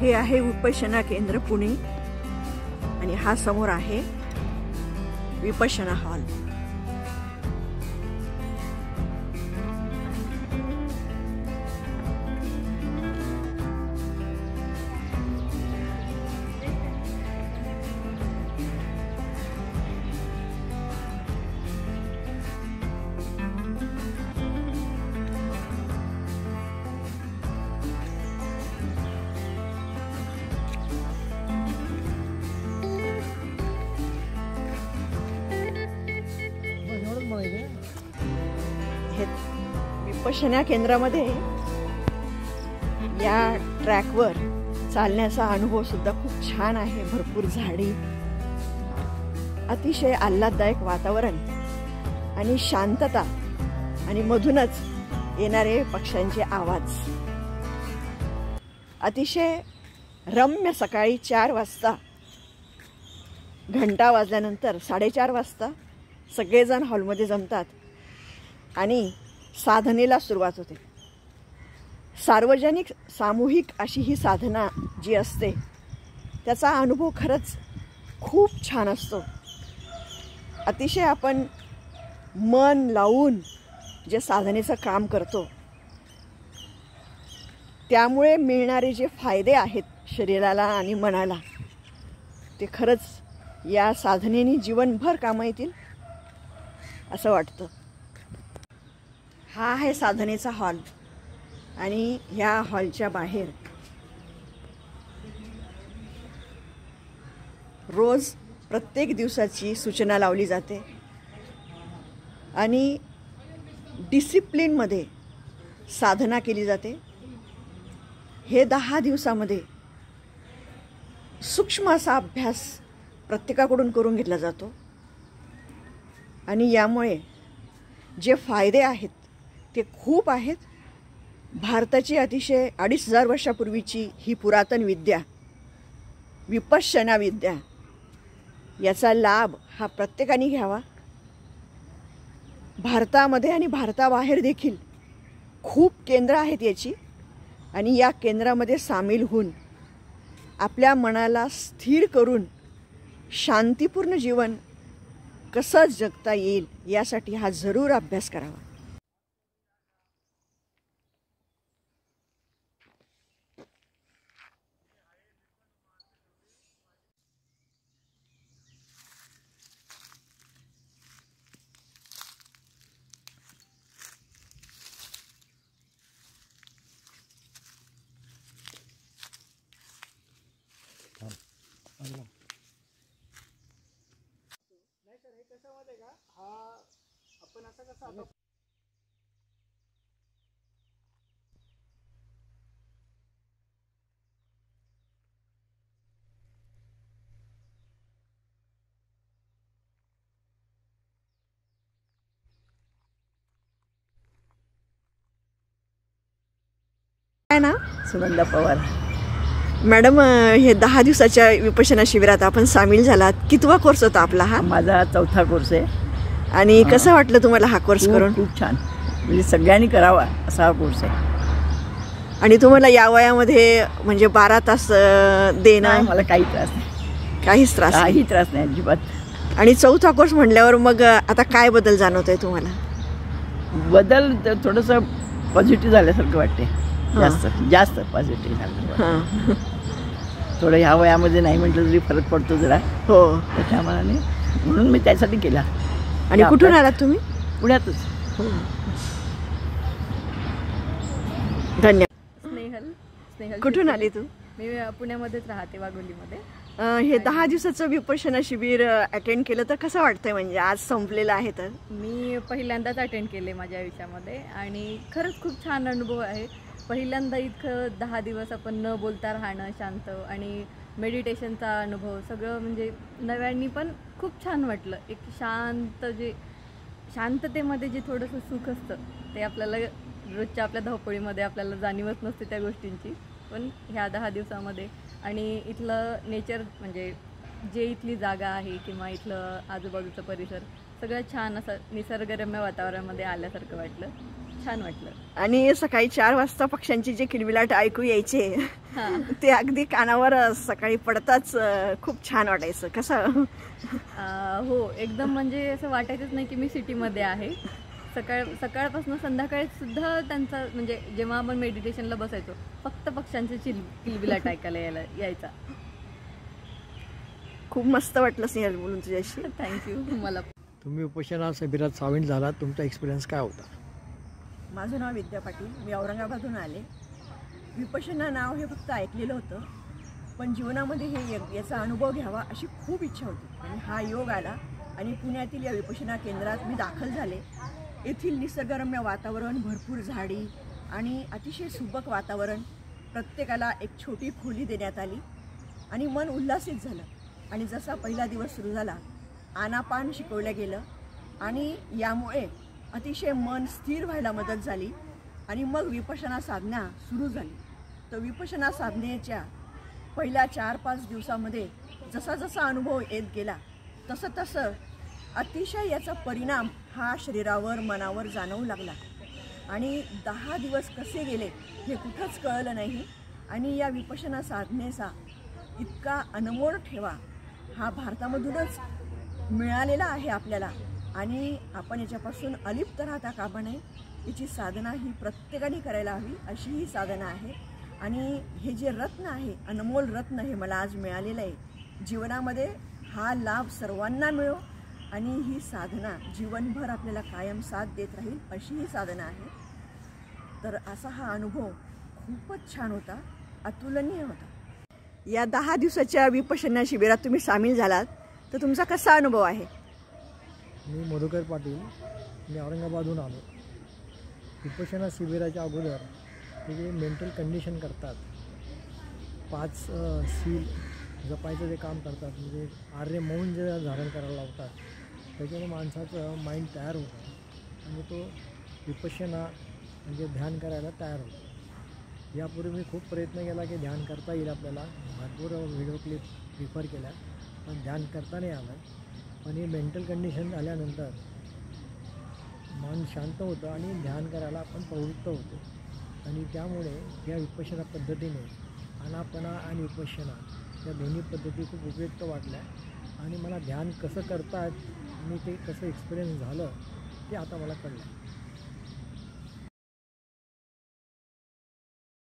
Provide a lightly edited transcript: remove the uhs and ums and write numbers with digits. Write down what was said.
हे आहे विपश्यना केंद्र पुणे आणि हा समोर आहे विपश्यना हॉल। विपश्यना केंद्रामध्ये या ट्रॅकवर चालण्याचा अनुभव सुद्धा खूप छान आहे। भरपूर झाडी, अतिशय आल्हाददायक वातावरण आणि शांतता आणि मधूनच येणारे पक्ष्यांचे आवाज। अतिशय रम्य सकाळी 4 वाजता घंटा वाजल्यानंतर 4:30 वाजता सगळेजण हॉलमध्ये जमतात आणि साधनेला सुरुवात होते। सार्वजनिक सामूहिक अशी ही साधना जी असते त्याचा अनुभव खरंच खूप छान असतो। अतिशय आपण मन लावून जे साधनेचं काम करतो त्यामुळे मिळणारे जे फायदे आहेत शरीराला आणि मनाला ते खरंच या साधनेने जीवनभर कामा येतील असं वाटतं। हा आहे साधनेचा हॉल आणि ह्या हॉलच्या बाहेर रोज प्रत्येक दिवसाची सूचना लावली जाते आणि डिसिप्लिनमध्ये साधना केली जाते। हे 10 दिवसामध्ये सूक्ष्म असा अभ्यास प्रत्येकाकडून करून घेतला जातो आणि यामुळे जे फायदे आहेत ते खूप आहेत। भारताची अतिशय 2,500 वर्षापूर्वीची ही पुरातन विद्या विपश्यना विद्या याचा लाभ हा प्रत्येकाने घ्यावा। भारतामध्ये आणि भारताबाहेर देखील खूप केंद्र आहेत याची आणि या केंद्रामध्ये सामील होऊन आपल्या मनाला स्थिर करून शांतीपूर्ण जीवन कसं जगता येईल यासाठी हा जरूर अभ्यास करावा। ना सुनंदा पवार मॅडम, हे 10 दिवसाच्या विपश्यना शिबिरात आपण सामील झालात। कितवा कोर्स होता आपला हा? माझा 4था कोर्स आहे। आणि कसं वाटलं तुम्हाला हा कोर्स करून? खूप छान, म्हणजे सगळ्यांनी करावा असा हा कोर्स आहे। आणि तुम्हाला या वयामध्ये म्हणजे 12 तास देणं? मला काही त्रास नाही, काहीच त्रास नाही अजिबात। आणि 4था कोर्स म्हटल्यावर मग आता काय बदल जाणवतोय तुम्हाला? बदल थोडंसं पॉझिटिव्ह झाल्यासारखं वाटते, जास्त पॉझिटिव्ह झालं। थोडं ह्या वयामध्ये नाही म्हटलं तरी फरक पडतो जरा। हो, त्याच्या मनाने म्हणून मी त्यासाठी केला। आणि कुठून आलात तुम्ही? पुण्यातच। धन्यवाद। स्नेहल कुठून आली तू? मी पुण्यामध्येच राहते, वाघोलीमध्ये। हे 10 दिवसाचं विपश्यना शिबिर अटेंड केलं तर कसं वाटतंय? म्हणजे आज संपलेलं आहे तर मी पहिल्यांदाच अटेंड केले माझ्या आयुष्यामध्ये आणि खरंच खूप छान अनुभव आहे। पहिल्यांदा इतकं 10 दिवस आपण न बोलता राहणं, शांत आणि मेडिटेशनचा अनुभव सगळं म्हणजे नव्याने पण खूप छान वाटलं। एक शांततेमध्ये जे थोडंसं सुख असतं ते आपल्याला रोजच्या आपल्या धावपळीमध्ये आपल्याला जाणीवच नसते त्या गोष्टींची, पण ह्या 10 दिवसामध्ये आणि इथलं नेचर म्हणजे जे इथली जागा आहे किंवा इथलं आजूबाजूचा परिसर सगळं छान असं निसर्गरम्य वातावरणामध्ये आल्यासारखं वाटलं। छान वाटलं. आणि सकाळी 4 वाजता पक्ष्यांची जे किलबिलाट ऐकू यायचे ते अगदी कानावर सकाळी पडताच खूप छान वाटायचं. कसं? हो, एकदम म्हणजे असं वाटायचंच नाही की मी सिटीमध्ये आहे. सकाळपासून संध्याकाळी सुद्धा त्यांचा म्हणजे जेव्हा आपण मेडिटेशनला बसायचो फक्त पक्ष्यांचे किलबिलाट ऐकायला यायचा. खूप मस्त वाटलं स्नेहल बोलून तुझ्याशी. थँक्यू. मला तुम्ही उपोषणा शिबिरात सामील झालात, तुमचा एक्सपिरियन्स काय होता? माझं नाव विद्या पाटील, मी औरंगाबादहून आले. विपश्यना नाव हे फक्त ऐकलेलं होतं, पण जीवनामध्ये याचा अनुभव घ्यावा अशी खूप इच्छा होती. आणि हा योग आला आणि पुण्यातील या विपश्यना केंद्रात मी दाखल झाले. येथील निसर्गरम्य वातावरण, भरपूर झाडी आणि अतिशय सुबक वातावरण, प्रत्येकाला एक छोटी खोली देण्यात आली आणि मन उल्हासित झालं. आणि जसा पहिला दिवस सुरू झाला, आनापान शिकवलं गेलं आणि यामुळे अतिशय मन स्थिर व्हायला मदत झाली. आणि मग विपश्यना साधना सुरू झाली. तर विपश्यना साधनेच्या पहिल्या 4-5 दिवसामध्ये जसा जसा अनुभव येत गेला तसं अतिशय याचा परिणाम हा शरीरावर, मनावर जाणवू लागला. आणि 10 दिवस कसे गेले हे कुठंच कळलं नाही. आणि या विपश्यना साधनेचा इतका अनमोल ठेवा हा भारतामधूनच मिळालेला आहे आपल्याला. आणि आपण याच्यापासून अलिप्त राहता कामा नये. याची साधना ही प्रत्येकाने करायला हवी अशी ही साधना आहे. आणि हे जे रत्न आहे, अनमोल रत्न, हे मला आज मिळालेलं आहे. जीवनामध्ये हा लाभ सर्वांना मिळो आणि ही साधना जीवनभर आपल्याला कायम साथ देत राहील अशी ही साधना आहे. तर असा हा अनुभव खूपच छान होता, अतुलनीय होता. या 10 दिवसाच्या विपश्यना शिबिरात तुम्ही सामील झालात, तर तुमचा कसा अनुभव आहे? मी मधुकर पाटील, मी औरंगाबादहून आलो. विपश्यना शिबिराच्या अगोदर ते जे मेंटल कंडिशन करतात, 5 सील जपायचं जे काम करतात, म्हणजे आर्य मौन जे धारण करायला लावतात, त्याच्याने माणसाचं माइंड तयार होतं आणि तो विपश्यना म्हणजे ध्यान करायला तयार होतो. यापूर्वी मी खूप प्रयत्न केला की ध्यान करता येईल आपल्याला, भरपूर व्हिडिओ क्लिप प्रिफर केल्या, पण ध्यान करता नाही आलं. पण ही मेंटल कंडिशन झाल्यानंतर मन शांत होतं आणि ध्यान करायला आपण प्रवृत्त होतो. आणि त्यामुळे या विपश्यना पद्धतीने आनापाना आणि विपश्यना या दोन्ही पद्धती खूप उपयुक्त वाटल्या. आणि मला ध्यान कसं करतात आणि ते कसं एक्सपिरियन्स झालं ते आता मला कळलं.